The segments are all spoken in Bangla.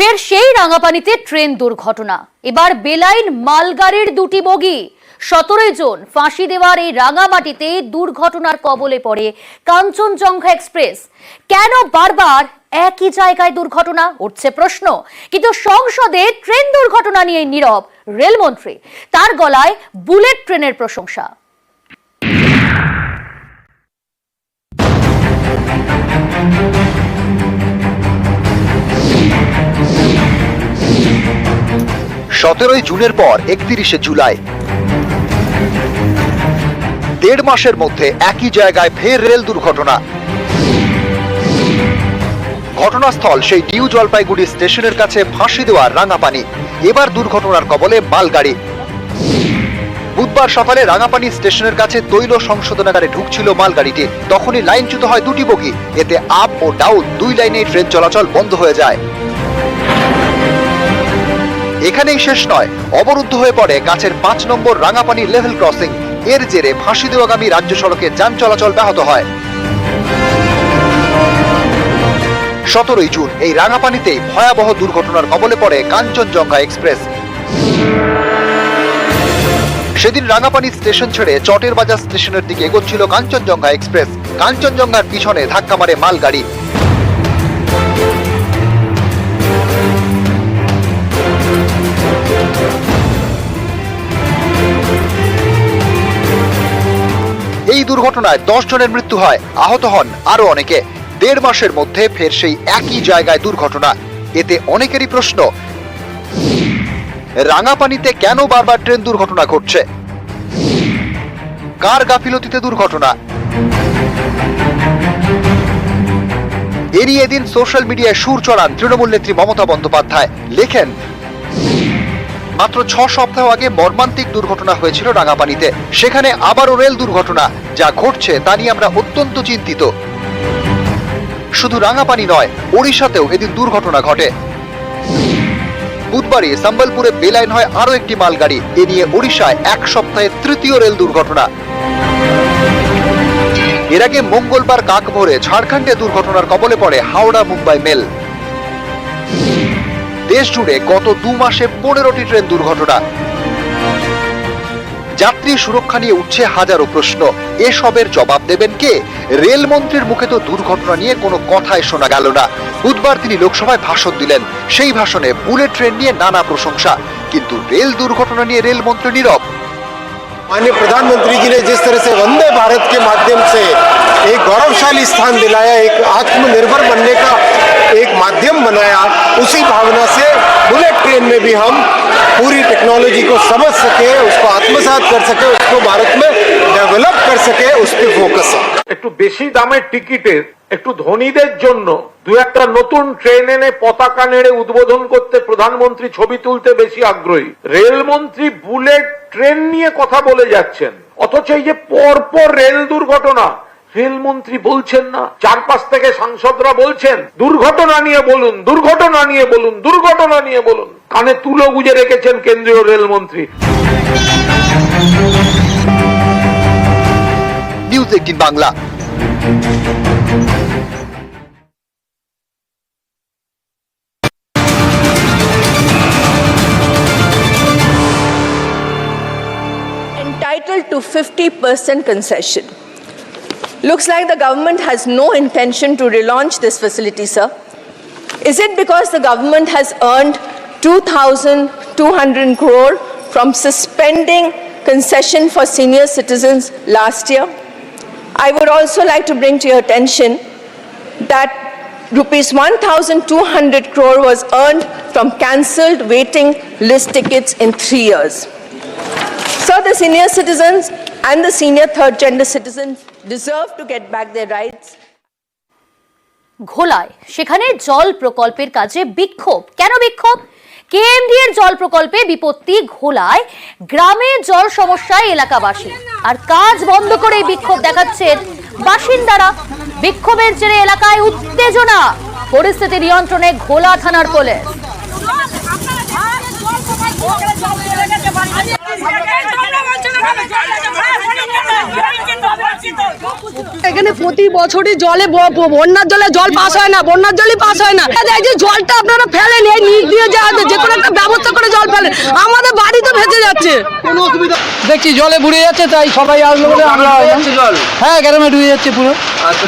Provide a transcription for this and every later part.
ফের সেই রাঙাপানিতে ট্রেন দুর্ঘটনা। এবার বেলাইন মালগাড়ির দুটি বগি। 17 জুন ফাঁসি দেওয়ার এই রাঙামাটিতে দুর্ঘটনার কবলে পড়ে কাঞ্চনজঙ্ঘা এক্সপ্রেস। কেন বারবার একই জায়গায় দুর্ঘটনা, উঠছে প্রশ্ন। কিন্তু সংসদে ট্রেন দুর্ঘটনা নিয়ে নীরব রেলমন্ত্রী। তার গলায় বুলেট ট্রেনের প্রশংসা। সতেরোই জুনের পর 31শে জুলাই, 1.5 মাসের মধ্যে একই জায়গায় ফের রেল দুর্ঘটনা। ঘটনাস্থল সেই নিউ জলপাইগুড়ি স্টেশনের কাছে ফাঁসি দেওয়ার রাঙাপানি। এবার দুর্ঘটনার কবলে মালগাড়ি। বুধবার সকালে রাঙাপানি স্টেশনের কাছে তৈল সংশোধনাগারে ঢুকছিল মালগাড়িটি। তখনই লাইনচ্যুত হয় দুটি বগি। এতে আপ ও ডাউন দুই লাইনেই ট্রেন চলাচল বন্ধ হয়ে যায়। এখানেই শেষ নয়, অবরুদ্ধ হয়ে পড়ে কাছের 5 নম্বর রাঙাপানি লেভেল ক্রসিং। এর জেরে ফাঁসি দেওয়াগামী রাজ্য সড়কে যান চলাচল ব্যাহত হয়। 17ই জুন এই রাঙাপানিতেই ভয়াবহ দুর্ঘটনার কবলে পড়ে কাঞ্চনজঙ্ঘা এক্সপ্রেস। সেদিন রাঙাপানি স্টেশন ছেড়ে চটের বাজার স্টেশনের দিকে এগোচ্ছিল কাঞ্চনজঙ্ঘা এক্সপ্রেস। কাঞ্চনজঙ্ঘার পিছনে ধাক্কা মারে মালগাড়ি। এই দুর্ঘটনায় 10 জনের মৃত্যু হয়, আহত হন আরো অনেকে। 1.5 মাসের মধ্যে ফের সেই একই জায়গায় দুর্ঘটনা। এতে অনেকেরই প্রশ্ন, রাঙাপানিতে কেন বারবার ট্রেন দুর্ঘটনা ঘটছে? কার গাফিলতিতে দুর্ঘটনা? এরই এদিন সোশ্যাল মিডিয়ায় সুর চড়ান তৃণমূল নেত্রী মমতা বন্দ্যোপাধ্যায়। লেখেন, মাত্র 6 সপ্তাহ আগে মর্মান্তিক দুর্ঘটনা হয়েছিল রাঙাপানিতে। সেখানে আবারও রেল দুর্ঘটনা। যা ঘটছে তা নিয়ে আমরা অত্যন্ত চিন্তিত। শুধু রাঙাপানি নয়, ওড়িশাতেও এদিন দুর্ঘটনা ঘটে। বুধবারই সম্বলপুরে বেলাইন হয় আরো একটি মালগাড়ি। এ নিয়ে ওড়িশায় 1 সপ্তাহে 3য় রেল দুর্ঘটনা। এর আগে মঙ্গলবার কাকভোরে ঝাড়খণ্ডে দুর্ঘটনার কবলে পড়ে হাওড়া মুম্বাই মেল। দেশ জুড়ে গত 2 মাসে 15টি ট্রেন দুর্ঘটনা। যাত্রী সুরক্ষা নিয়ে উঠছে হাজারো প্রশ্ন। এসবের জবাব দেবেন কে? রেলমন্ত্রীর মুখে তো দুর্ঘটনা নিয়ে কোনো কথাই শোনা গেল না। বুধবার তিনি লোকসভায় ভাষণ দিলেন। সেই ভাষণে বুলেট ট্রেন নিয়ে নানা প্রশংসা, কিন্তু রেল দুর্ঘটনা নিয়ে রেলমন্ত্রী নীরব। माननीय प्रधानमंत्री जी ने जिस तरह से वंदे भारत के माध्यम से एक गौरवशाली स्थान दिलाया, एक आत्मनिर्भर बनने का एक माध्यम बनाया, उसी भावना से बुलेट ट्रेन में भी हम पूरी टेक्नोलॉजी को समझ सके, उसको आत्मसात कर सके, उसको भारत में डेवलप कर सके, उस पर फोकस है। একটু বেশি দামের টিকিটের একটু ধনীদের জন্য 2-1টা নতুন ট্রেন এনে পতাকা নেড়ে উদ্বোধন করতে প্রধানমন্ত্রী ছবি তুলতে বেশি আগ্রহী। রেলমন্ত্রী বুলেট ট্রেন নিয়ে কথা বলে যাচ্ছেন, অথচ এই যে পরপর রেল দুর্ঘটনা, রেলমন্ত্রী বলছেন না। 4-5 থেকে সাংসদরা বলছেন দুর্ঘটনা নিয়ে বলুন, দুর্ঘটনা নিয়ে বলুন, দুর্ঘটনা নিয়ে বলুন। কানে তুলো গুজে রেখেছেন কেন্দ্রীয় রেলমন্ত্রী। News 18 Bangla. Entitled to 50% concession. Looks like the government has no intention to relaunch this facility, sir. Is it because the government has earned 2,200 crore from suspending concession for senior citizens last year? I would also like to bring to your attention that rupees 1,200 crore was earned from cancelled waiting list tickets in 3 years. So the senior citizens and the senior third gender citizens deserve to get back their rights. ঘোলায় সেখানে জল প্রকল্পের কাজে বিক্ষোভ। কেন বিক্ষোভ? কেএমডি এর জল প্রকল্পে বিপত্তি ঘোলায়। গ্রামে জল সমস্যায় এলাকাবাসী, আর কাজ বন্ধ করে বিক্ষোভ দেখাচ্ছেন বাসিন্দারা। বিক্ষোভের জেরে এলাকায় উত্তেজনা। পরিস্থিতি নিয়ন্ত্রণে ঘোলা থানার পুলিশ। এখানে প্রতি বছরই জলে বন্যার জলে জল পাস হয় না, বন্যার জলই পাস হয় না। এই যে জলটা আপনারা ফেলেন, এই নিচ দিয়ে যে কোনো একটা ব্যবস্থা করে জল ফেলেন, আমাদের বাড়ি তো ভেসে যাচ্ছে। কোনো অসুবিধা দেখছি জলে বুড়ে যাচ্ছে, তাই সবাই আসলো বলে আমরা জল হ্যাঁ গ্রামে ডুবে যাচ্ছে পুরো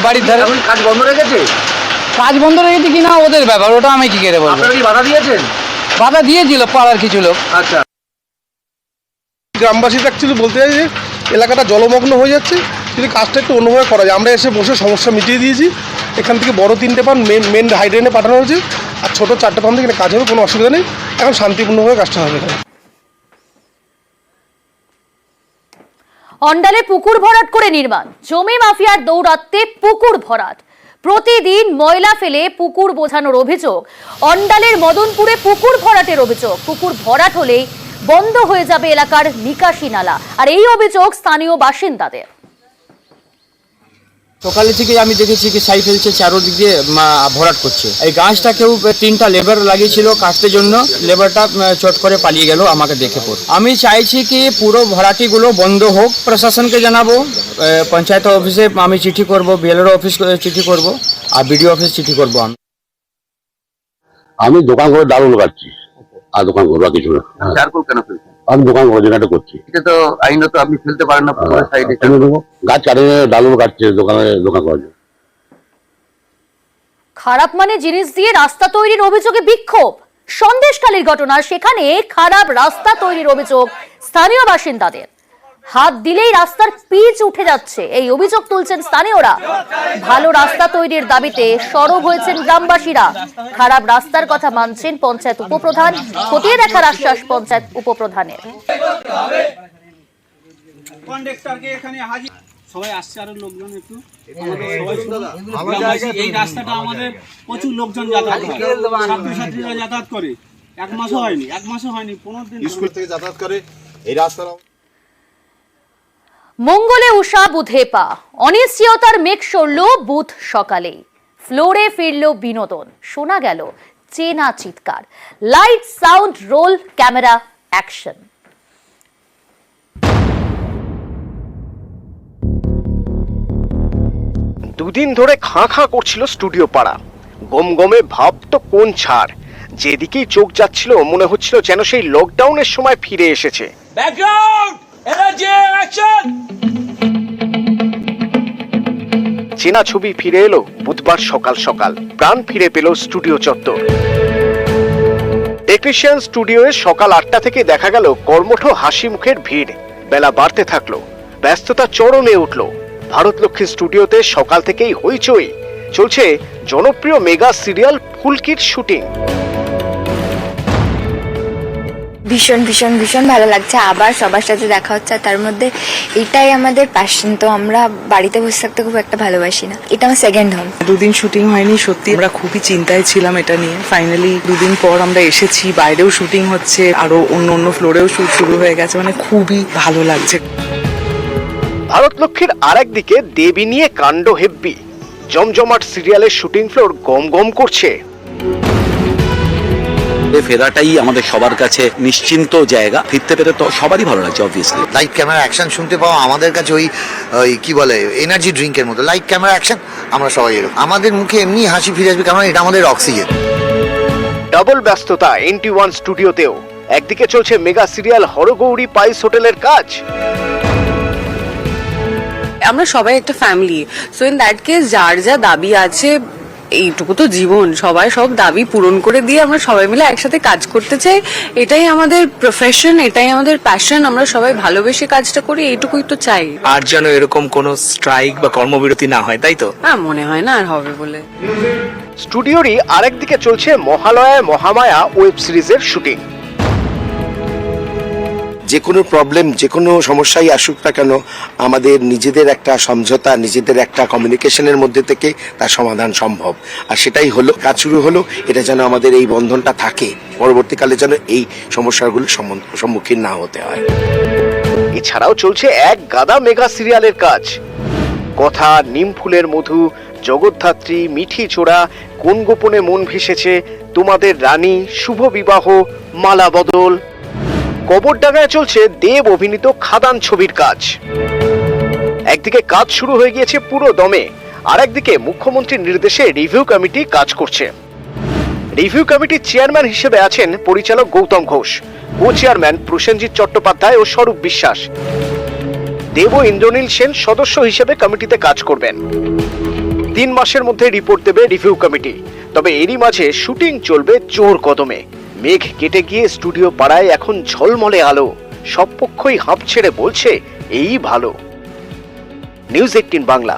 বাড়ির ধারে। কাজ বন্ধ রেখেছে, কাজ বন্ধ রেখেছে কিনা ওদের ব্যাপার, ওটা আমি কি করে বলবো। আপনারা কি বাধা দিয়েছেন? বাধা দিয়েছিল পাড়ার কিছু লোক। আচ্ছা, গ্রামবাসীরা অ্যাকচুয়ালি বলতে চাই যে এলাকাটা জলমগ্ন হয়ে যাচ্ছে, যদি কাজটা একটু অন্যভাবে করা যায়। আমরা এসে বসে সমস্যা মিটিয়ে দিয়েছি, এখান থেকে বড় 3টে পাম্প মেন হাইড্রেনে পাঠানো হয়েছে, আর ছোটো 4টে পাম্প থেকে কাজ হবে, কোনো অসুবিধা নেই। এখন শান্তিপূর্ণভাবে কাজটা হবে এখানে। অন্ডালে পুকুর ভরাট করে নির্মাণ, জমি মাফিয়ার দৌরাত্মে পুকুর ভরাট। প্রতিদিন ময়লা ফেলে পুকুর বোঝানোর অভিযোগ। অন্ডালের মদনপুরে পুকুর ভরাটের অভিযোগ। পুকুর ভরাট হলেই বন্ধ হয়ে যাবে এলাকার নিকাশি নালা, আর এই অভিযোগ স্থানীয় বাসিন্দাদের। সকালে থেকে আমি দেখেছি কি ছাই ফেলছে, চারোদিক দিয়ে ভরাট করছে। এই গাছটাকেও 3টা লেবার লাগিয়েছিল কাটতে জন্য, লেবারটা চট করে পালিয়ে গেল আমাকে দেখে পর। আমি চাইছি কি পুরো ভরাটিগুলো বন্ধ হোক, প্রশাসনকে জানাবো, পঞ্চায়েত অফিসে আমি চিঠি করব, বিএলআর অফিস চিঠি করব, আর বিডিও অফিস চিঠি করব। আমি দোকান করে দারুণ কাটছি, আর দোকান করবো কিছু না। চারকোল কেন ফেলছেন? আমি দোকান করে যেটা করছি, এটা তো আইনত আপনি ফেলতে পারেন না পুকুরের সাইডে। গাছ কাটে দারুণ কাটছে দোকান করার জন্য। খারাপ মানে জিনিস দিয়ে রাস্তা তৈরির অভিযোগে বিক্ষোভ। সন্দেশখালীর ঘটনা, সেখানে খারাপ রাস্তা তৈরির অভিযোগ স্থানীয় বাসিন্দাদের। হাত দিলেই রাস্তার পিচ উঠে যাচ্ছে, এই অভিযোগ তুলছেন স্থানীয়রা। ভালো রাস্তা তৈরির দাবিতে সরব হয়েছেন গ্রামবাসীরা। খারাপ রাস্তার কথা মানছেন পঞ্চায়েত উপপ্রধান, খতিয়ে দেখার আশ্বাস পঞ্চায়েত উপপ্রধানের। সবাই আসছে, আরো লোকজন একটু এই রাস্তাটা আমাদের প্রচুর লোকজন যাতায়াত করে, ছাত্রছাত্রীরা যাতায়াত করে। এক মাসও হয়নি 15 দিন স্কুল থেকে যাতায়াত করে এই রাস্তাটা। মঙ্গলে উষা বুধে পা, অনিশ্চয়তার মেঘ সরল বুধ সকালে। ফ্লোরে ফিরল বিনোদন, শোনা গেল চেনা চিৎকার। Light, sound, roll, camera, action. দুদিন ধরে খাঁ খাঁ করছিল স্টুডিও পাড়া। গমগমে ভাব তো কোন ছাড়, যেদিকেই চোখ যাচ্ছিল মনে হচ্ছিল যেন সেই লকডাউনের সময় ফিরে এসেছে। চেনা ছবি ফিরে এলো বুধবার সকাল সকাল, প্রাণ ফিরে পেল স্টুডিও চত্বর। টেকনিশিয়ান স্টুডিওয়ে সকাল 8টা থেকে দেখা গেল কর্মঠ হাসি মুখের ভিড়। বেলা বাড়তে থাকলো, ব্যস্ততা চরমে উঠল। ভারতলক্ষ্মী স্টুডিওতে সকাল থেকেই হইচই, চলছে জনপ্রিয় মেগা সিরিয়াল ফুলকির শুটিং। ভীষণ ভীষণ ভীষণ ভালো লাগছে, আবার সবার সাথে দেখা হচ্ছে। তার মধ্যে এটাই আমাদের প্যাশন, তো আমরা বাড়িতে বসে থাকতে খুব একটা ভালোবাসি না। এটা আমার সেকেন্ড হোম। 2 দিন শুটিং হয়নি, সত্যি আমরা খুবই চিন্তায় ছিলাম এটা নিয়ে। ফাইনালি 2 দিন পর আমরা এসেছি, বাইরেও শুটিং হচ্ছে, আরো অন্য ফ্লোরেও শুট শুরু হয়ে গেছে, মানে খুবই ভালো লাগছে। ভারতলক্ষ্মীর আরেক দিকে দেবী নিয়ে কাণ্ড হেব্বি। জমজমাট সিরিয়ালের শুটিং ফ্লোর গম গম করছে। ফেরাটাই আমাদের সবার কাছে নিশ্চিন্ত জায়গা, ফিরতে পেরে তো সবারই ভালো লাগছে। অবভিয়াসলি লাইট ক্যামেরা অ্যাকশন শুনতে পাওয়া আমাদের কাছে ওই কি বলে এনার্জি ড্রিঙ্কের মতো। লাইট ক্যামেরা অ্যাকশন, আমরা সবাই এরকম, আমাদের মুখে এমনি হাসি ফিরে আসবে, কারণ এটা আমাদের অক্সিজেন। ডাবল ব্যস্ততা NT1 স্টুডিওতেও। একদিকে চলছে মেগা সিরিয়াল হরগৌরী পাইস হোটেলের কাজ। আমরা সবাই একটা family, so in that case যার যা দাবি আছে, এইটুকু তো জীবন, সবাই সব দাবি পূরণ করে দিয়ে আমরা সবাই মিলে একসাথে কাজ করতে চাই। এটাই আমাদের প্রফেশন, এটাই আমাদের প্যাশন, আমরা সবাই ভালোবেসে কাজটা করি, এইটুকুই তো চাই। আর যেন এরকম কোনো স্ট্রাইক বা কর্মবিরতি না হয়, তাই তো? হ্যাঁ, মনে হয় না আর হবে বলে। স্টুডিওরই আরেকদিকে চলছে মহালয়া মহামায়া ওয়েব সিরিজের শুটিং। যে কোনো প্রবলেম, যে কোনো সমস্যাই আসুক না কেন, আমাদের নিজেদের একটা সমঝোতা, নিজেদের একটা কমিউনিকেশনের মধ্যে থেকে তার সমাধান সম্ভব। আর সেটাই হলো, কাজ শুরু হলো, এটা যেন আমাদের এই বন্ধনটা থাকে, পরবর্তীকালে যেন এই সমস্যাগুলোর সম্মুখীন না হতে হয়। এছাড়াও চলছে এক গাদা মেগা সিরিয়ালের কাজ। কথা, নিমফুলের মধু, জগদ্ধাত্রী, মিঠি চোরা, কোন গোপনে মন ভেসেছে, তোমাদের রানী, শুভ বিবাহ, মালা বদল। কবরডাঙ্গায় চলছে দেব অভিনীত খাদান ছবির কাজ। একদিকে কাজ শুরু হয়ে গিয়েছে পুরো দমে, আর একদিকে মুখ্যমন্ত্রীর নির্দেশে রিভিউ কমিটি কাজ করছে। রিভিউ কমিটির চেয়ারম্যান হিসেবে আছেন পরিচালক গৌতম ঘোষ, কো চেয়ারম্যান প্রসেনজিৎ চট্টোপাধ্যায় ও স্বরূপ বিশ্বাস। দেব ইন্দ্রনীল সেন সদস্য হিসেবে কমিটিতে কাজ করবেন। 3 মাসের মধ্যে রিপোর্ট দেবে রিভিউ কমিটি। তবে এরই মাঝে শুটিং চলবে জোর কদমে। মেঘ কেটে গিয়ে স্টুডিও পাড়ায় এখন ঝলমলে আলো। সব পক্ষই হাঁপ ছেড়ে বলছে এই ভালো। নিউজ 18 বাংলা।